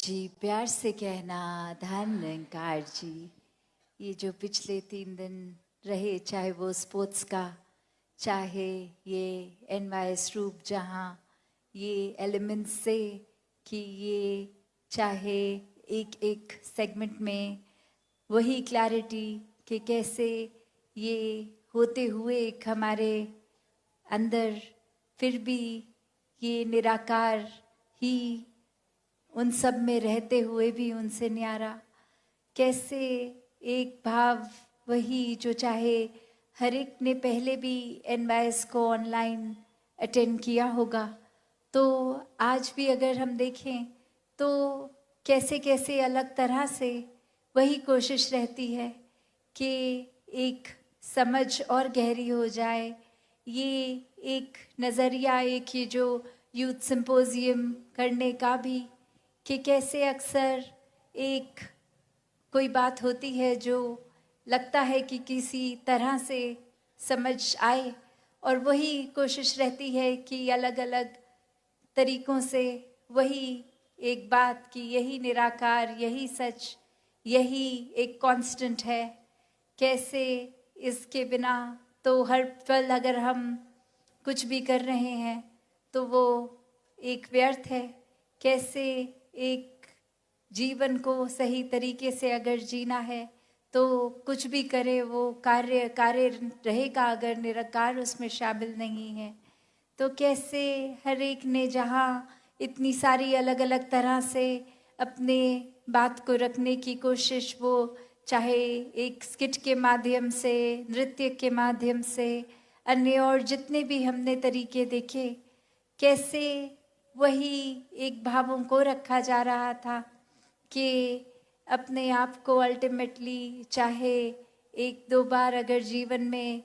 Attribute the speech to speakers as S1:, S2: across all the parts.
S1: जी, प्यार से कहना धन निरंकार जी। ये जो पिछले 3 दिन रहे, चाहे वो स्पोर्ट्स का, चाहे ये एनवाईएस रूप जहाँ ये एलिमेंट्स से कि ये चाहे एक एक सेगमेंट में वही क्लैरिटी कि कैसे ये होते हुए एक हमारे अंदर फिर भी ये निराकार ही उन सब में रहते हुए भी उनसे न्यारा, कैसे एक भाव वही जो चाहे हर एक ने पहले भी एनवाईएस को ऑनलाइन अटेंड किया होगा, तो आज भी अगर हम देखें तो कैसे कैसे अलग तरह से वही कोशिश रहती है कि एक समझ और गहरी हो जाए। ये एक नज़रिया, एक ये जो यूथ सिंपोजियम करने का भी कि कैसे अक्सर एक कोई बात होती है जो लगता है कि किसी तरह से समझ आए, और वही कोशिश रहती है कि अलग अलग तरीक़ों से वही एक बात कि यही निराकार, यही सच, यही एक कांस्टेंट है। कैसे इसके बिना तो हर पल अगर हम कुछ भी कर रहे हैं तो वो एक व्यर्थ है। कैसे एक जीवन को सही तरीके से अगर जीना है तो कुछ भी करे वो कार्य रहेगा अगर निराकार उसमें शामिल नहीं है। तो कैसे हर एक ने जहाँ इतनी सारी अलग अलग तरह से अपने बात को रखने की कोशिश, वो चाहे एक स्किट के माध्यम से, नृत्य के माध्यम से, अन्य और जितने भी हमने तरीके देखे, कैसे वही एक भावों को रखा जा रहा था कि अपने आप को अल्टीमेटली चाहे एक दो बार अगर जीवन में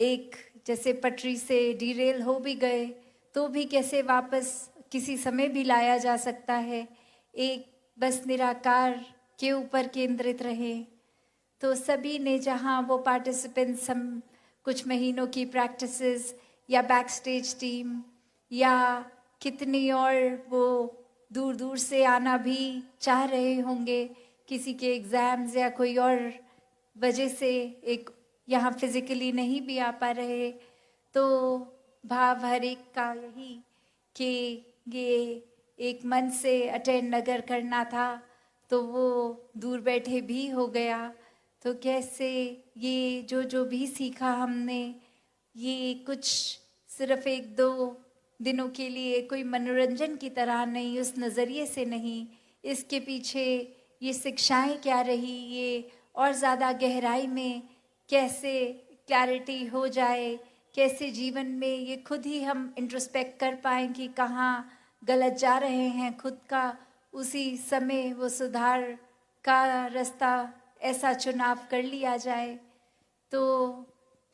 S1: एक जैसे पटरी से डीरेल हो भी गए तो भी कैसे वापस किसी समय भी लाया जा सकता है। एक बस निराकार के ऊपर केंद्रित रहे। तो सभी ने जहाँ वो पार्टिसिपेंट्स, हम कुछ महीनों की प्रैक्टिसेस या बैक स्टेज टीम या कितनी और वो दूर दूर से आना भी चाह रहे होंगे, किसी के एग्ज़ाम्स या कोई और वजह से एक यहाँ फिज़िकली नहीं भी आ पा रहे, तो भाव हर एक का यही कि ये एक मन से अटेंड अगर करना था तो वो दूर बैठे भी हो गया। तो कैसे ये जो भी सीखा हमने, ये कुछ सिर्फ एक दो दिनों के लिए कोई मनोरंजन की तरह नहीं, उस नज़रिए से नहीं, इसके पीछे ये शिक्षाएं क्या रही, ये और ज़्यादा गहराई में कैसे क्लैरिटी हो जाए, कैसे जीवन में ये खुद ही हम इंट्रोस्पेक्ट कर पाएँ कि कहाँ गलत जा रहे हैं, खुद का उसी समय वो सुधार का रास्ता ऐसा चुनाव कर लिया जाए। तो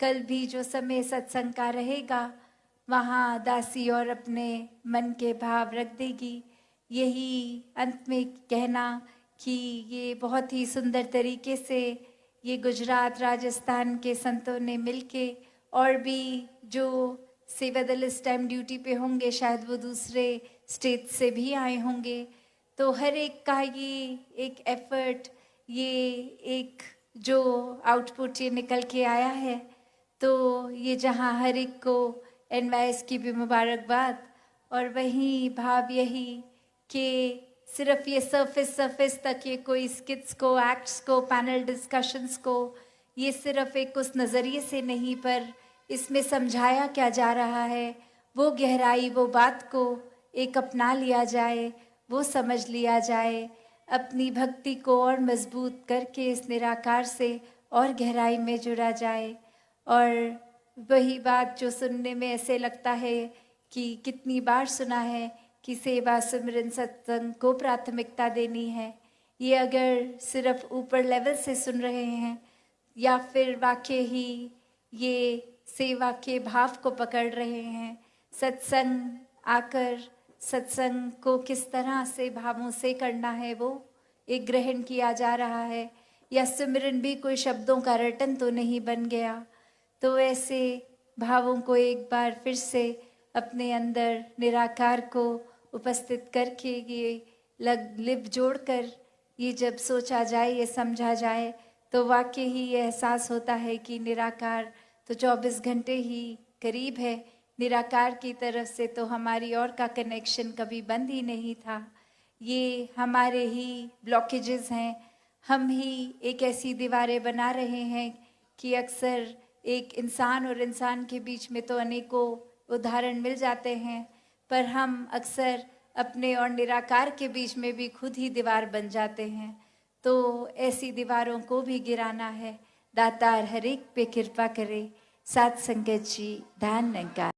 S1: कल भी जो समय सत्संग का रहेगा वहाँ दासी और अपने मन के भाव रख देगी। यही अंत में कहना कि ये बहुत ही सुंदर तरीके से ये गुजरात राजस्थान के संतों ने मिलके, और भी जो सेवा दल इस टाइम ड्यूटी पे होंगे, शायद वो दूसरे स्टेट से भी आए होंगे, तो हर एक का ये एक एफर्ट, ये एक जो आउटपुट ये निकल के आया है, तो ये जहाँ हर एक को एनवाईएस की भी मुबारकबाद। और वहीं भाव यही कि सिर्फ ये सरफेस तक ये कोई स्किट्स को, एक्ट्स को, पैनल डिस्कशंस को, ये सिर्फ एक उस नज़रिए से नहीं, पर इसमें समझाया क्या जा रहा है, वो गहराई, वो बात को एक अपना लिया जाए, वो समझ लिया जाए, अपनी भक्ति को और मजबूत करके इस निराकार से और गहराई में जुड़ा जाए। और वही बात जो सुनने में ऐसे लगता है कि कितनी बार सुना है कि सेवा सिमरन सत्संग को प्राथमिकता देनी है, ये अगर सिर्फ ऊपर लेवल से सुन रहे हैं या फिर वाकई ही ये सेवा के भाव को पकड़ रहे हैं, सत्संग आकर सत्संग को किस तरह से भावों से करना है वो एक ग्रहण किया जा रहा है, या सिमरन भी कोई शब्दों का रटन तो नहीं बन गया। तो ऐसे भावों को एक बार फिर से अपने अंदर निराकार को उपस्थित करके ये लिप जोड़कर ये जब सोचा जाए, ये समझा जाए, तो वाकई ही ये एहसास होता है कि निराकार तो 24 घंटे ही करीब है। निराकार की तरफ से तो हमारी और का कनेक्शन कभी बंद ही नहीं था। ये हमारे ही ब्लॉकेजेस हैं, हम ही एक ऐसी दीवारें बना रहे हैं कि अक्सर एक इंसान और इंसान के बीच में तो अनेकों उदाहरण मिल जाते हैं, पर हम अक्सर अपने और निराकार के बीच में भी खुद ही दीवार बन जाते हैं। तो ऐसी दीवारों को भी गिराना है। दातार हर एक पे कृपा करे, साथ संगत जी ध्यान निकार।